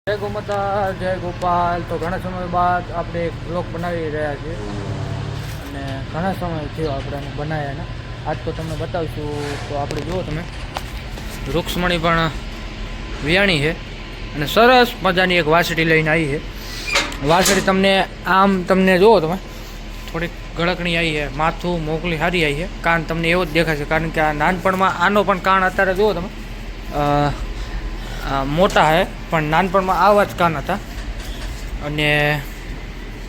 જય ગોમાતા જય ગોપાલ. તો ઘણા સમય બાદ આપણે એક બ્લોગ બનાવી રહ્યા છીએ અને ઘણા સમય થયો આપણે એને બનાવ્યા ને આજ તો તમને બતાવીશું. તો આપણે જુઓ તમે રૂક્ષ્મણી પણ વિયાણી છે અને સરસ મજાની એક વાસળી લઈને આવી છે. વાસળી તમને જુઓ તમે થોડીક ગળકણી આવી છે, માથું મોકલી સારી આવી છે, કાન તમને એવો જ દેખાશે કારણ કે આ નાનપણમાં આનો પણ કાન અત્યારે જુઓ તમે મોટા છે પણ નાનપણમાં આવા જ કાન હતા અને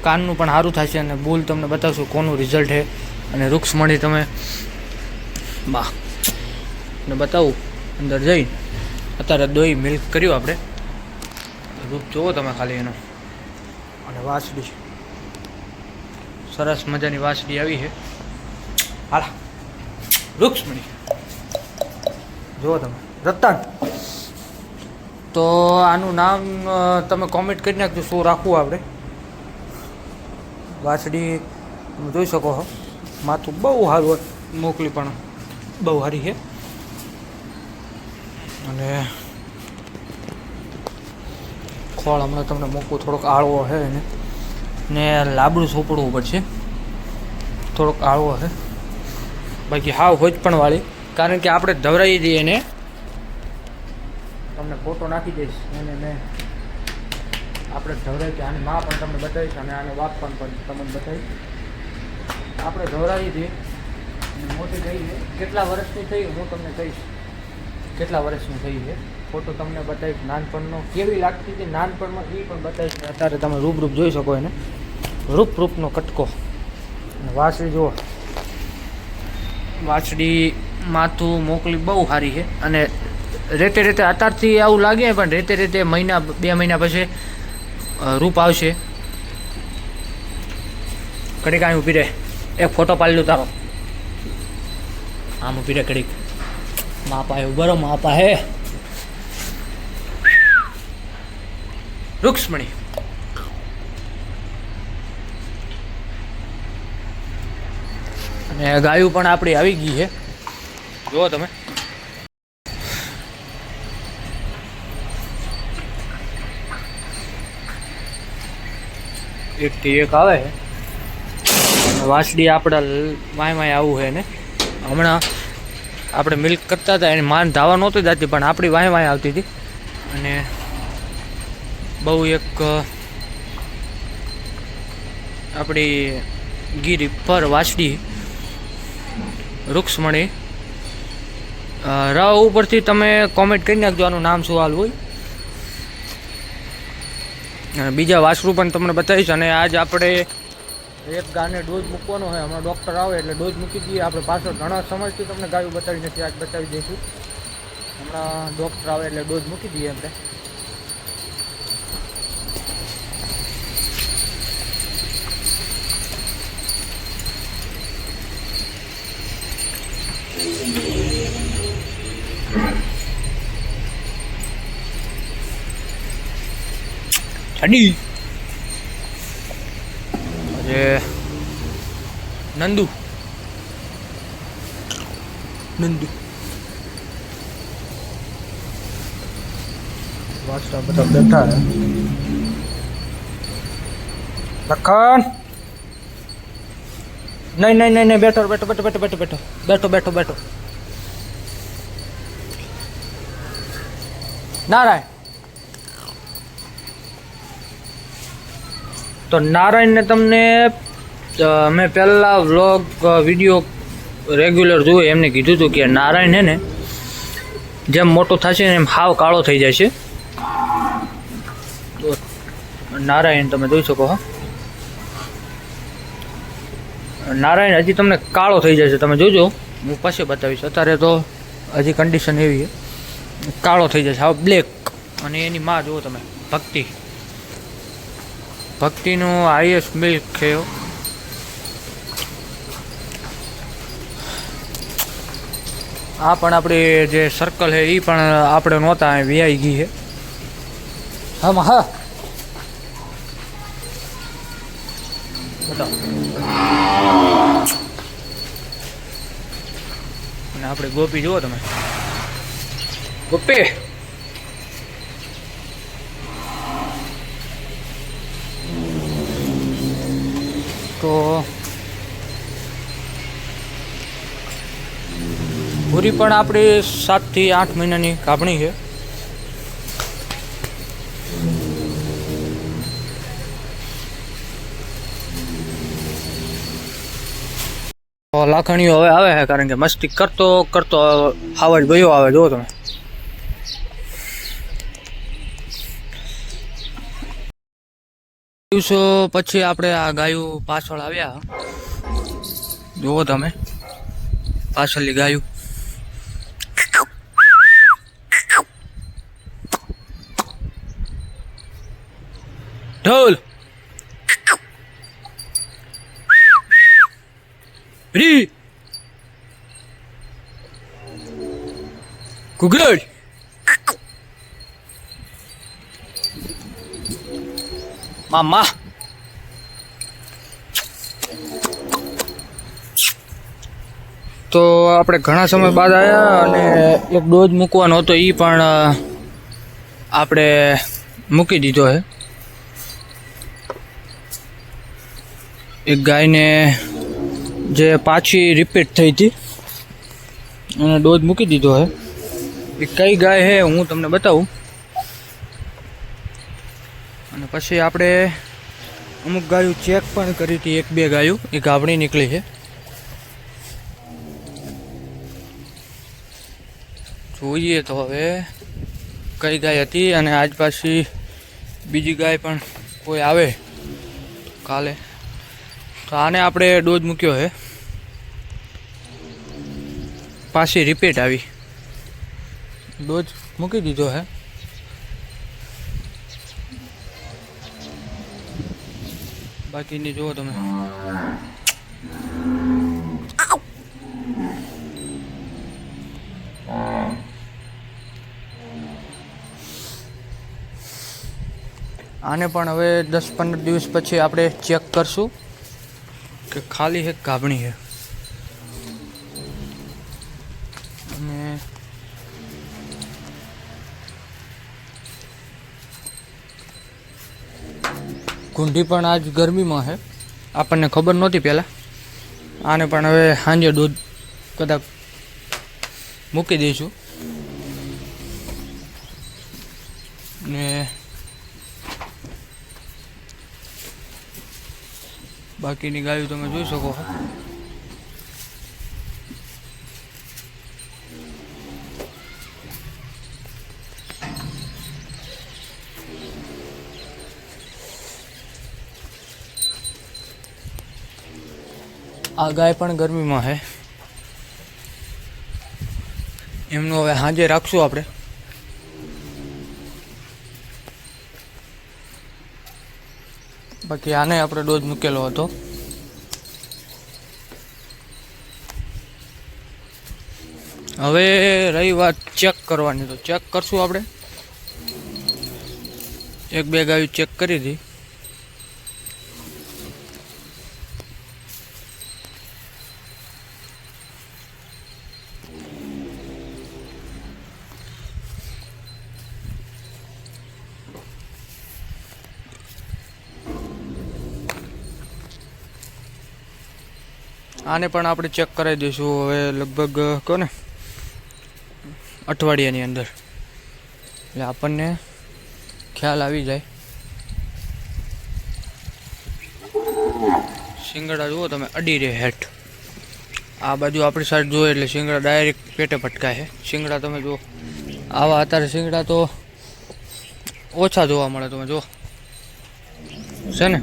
કાનનું પણ સારું થશે અને બુલ તમને બતાવશું કોનું રિઝલ્ટ છે. અને રૂક્ષ્મણી તમે બા ને બતાવું અંદર જઈ અત્યારે દહીં મિલ્ક કર્યું આપણે રૂપ જુઓ તમે ખાલી એનો. અને વાસળી સરસ મજાની વાસળી આવી છે. હાલા રૂક્ષ્મણી જુઓ તમે રતન. તો આનું નામ તમે કોમેન્ટ કરી નાખજો શું રાખવું આપણે. વાસળી તમે જોઈ શકો છો, માથું બહુ સારું મોકલી પણ બહુ સારી છે અને ખોળ હમણાં તમને મોકવું થોડોક આળવો છે એને ને લાબડું સોંપડવું પડશે, થોડોક આળવો છે બાકી હાવ હોજ પણ વાળી કારણ કે આપણે ધવરાઈ દઈએ એને. તમને ફોટો નાખી દઈશ એને મેં આપણે ધવરાવી કે આની માં પણ તમને બતાવીશ અને આનો બાપ પણ તમને બતાવીશ. આપણે ધવરાવી હતી અને મોટી થઈ છે. કેટલા વર્ષની થઈ હું તમને કહીશ કેટલા વર્ષની થઈ છે. ફોટો તમને બતાવીશ નાનપણનો કેવી લાગતી હતી નાનપણમાં એ પણ બતાવીશ. અત્યારે તમે રૂપ જોઈ શકો એને રૂપનો કટકો. અને વાસળી જુઓ, વાસળી માથું મોકલી બહુ સારી છે અને રેતે અત્યારથી આવું લાગે પણ રેતે મહિના 2 મહિના પછી રૂપ આવશે. કડીક અહીં ઊભી રહે, એક ફોટો પાડી લો તારો. આમ ઊભી રહે કડીક. માપા હે ઉભરો, માપા હે રૂક્ષ્મણી. અને ગાયું પણ આપણી આવી ગઈ છે જુઓ તમે. એકથી એક આવે છે. વાસળી આપણા વાય આવું છે ને હમણાં આપણે મિલ્ક કરતા હતા એને માન ધાવા નહોતી જતી પણ આપણી વાય આવતી હતી. અને બહુ એક આપણી ગીરી પર વાસળી રૂક્ષ્મણી. ર ઉપરથી તમે કોમેન્ટ કરી નાખજો આનું નામ શું હાલ હોય. અને બીજા વાસરું પણ તમને બતાવીશ. અને આજ આપણે એક ગાને ડોઝ મૂકવાનો હોય, હમણાં ડૉક્ટર આવે એટલે ડોઝ મૂકી દઈએ. આપણે પાછળ ઘણા સમયથી તમને ગાયું બતાવી નથી, આજ બતાવી દઈશું. હમણાં ડૉક્ટર આવે એટલે ડોઝ મૂકી દઈએ આપણે. ઠંડી અરે નંદુ વાસતા બધા બેઠા હે. લખન નહીં બેઠો નારાયણ. તો નારાયણને તમને મેં પહેલાં વ્લોગ વિડીયો રેગ્યુલર જોયું એમને કીધું હતું કે નારાયણ છે ને જેમ મોટો થશે ને એમ હાવ કાળો થઈ જાય છે. તો નારાયણ તમે જોઈ શકો છો, નારાયણ હજી તમને કાળો થઈ જાય છે. તમે જોજો, હું પછી બતાવીશ. અત્યારે તો હજી કન્ડિશન એવી છે કાળો થઈ જાય છે હાવ બ્લેક. અને એની માં જુઓ તમે ભક્તિનું હાઈએસ્ટ મિલ્ક છે. આ પણ આપણી જે સર્કલ છે એ પણ આપણે નહોતા વિયાઈ ગઈ છે. હા બતાવો. અને આપણે ગોપી જુઓ તમે, ગોપી તો પૂરી પણ આપણી 7 થી 8 મહિનાની ગાભણી છે. લાખણીઓ હવે આવે છે કારણ કે મસ્તી કરતો કરતો આવાજ ભયો આવે. જો તમે દિવસો પછી આપણે આ ગાયું પાછળ આવ્યા. જુઓ તમે પાછળની ગાયું. ઢોલ રી કુગડ મામા. તો આપણે ઘણા સમય બાદ આવ્યા અને એક ડોઝ મૂકવાનો હતો, એ પણ આપણે મૂકી દીધો છે. એક ગાયને જે પાછી રિપીટ થઈ હતી અને ડોઝ મૂકી દીધો છે. એ કઈ ગાય છે હું તમને બતાવું. અને પછી આપણે અમુક ગાયો ચેક પણ કરી હતી. 1-2 ગાયો એ ગાભણી નીકળી છે. જોઈએ તો હવે કઈ ગાય હતી. અને આજ પાછી બીજી ગાય પણ કોઈ આવે કાલે, તો આને આપણે ડોઝ મૂક્યો છે. પાછી રિપીટ આવી, ડોઝ મૂકી દીધો છે. બાકીની જુઓ તમે. આને પણ હવે 10-15 દિવસ પછી આપણે ચેક કરશું કે ખાલી એક ગાભણી છે. અને ગુંડી પણ આજ ગરમીમાં છે, આપણને ખબર નહોતી પહેલાં. આને પણ હવે સાંજે દૂધ કદાચ મૂકી દઈશું. ને બાકીની ગાયો તમે જોઈ શકો છો. આ ગાય પણ ગરમીમાં છે. એમનું હવે સાંજે રાખશું આપણે. બાકી આને આપણે ડોઝ મૂકેલો હતો. હવે રહી વાત ચેક કરવાની, તો ચેક કરશું આપણે. 1-2 ગાયો ચેક કરી હતી. આને પણ આપણે ચેક કરાવી દઈશું હવે લગભગ કહો ને અઠવાડિયાની અંદર, એટલે આપણને ખ્યાલ આવી જાય. શિંગડા જુઓ તમે અડી રહે હેઠ. આ બાજુ આપણી સાઈડ જોઈએ એટલે શિંગડા ડાયરેક્ટ પેટે પટકાય છે. શિંગડા તમે જુઓ, આવા અત્યારે શિંગડા તો ઓછા જોવા મળે. તમે જુઓ છે ને.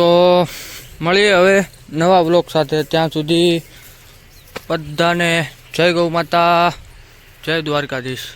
તો મળીએ હવે નવા બ્લોગ સાથે. ત્યાં સુધી બધાને જય ગૌ માતા, જય દ્વારકાધીશ.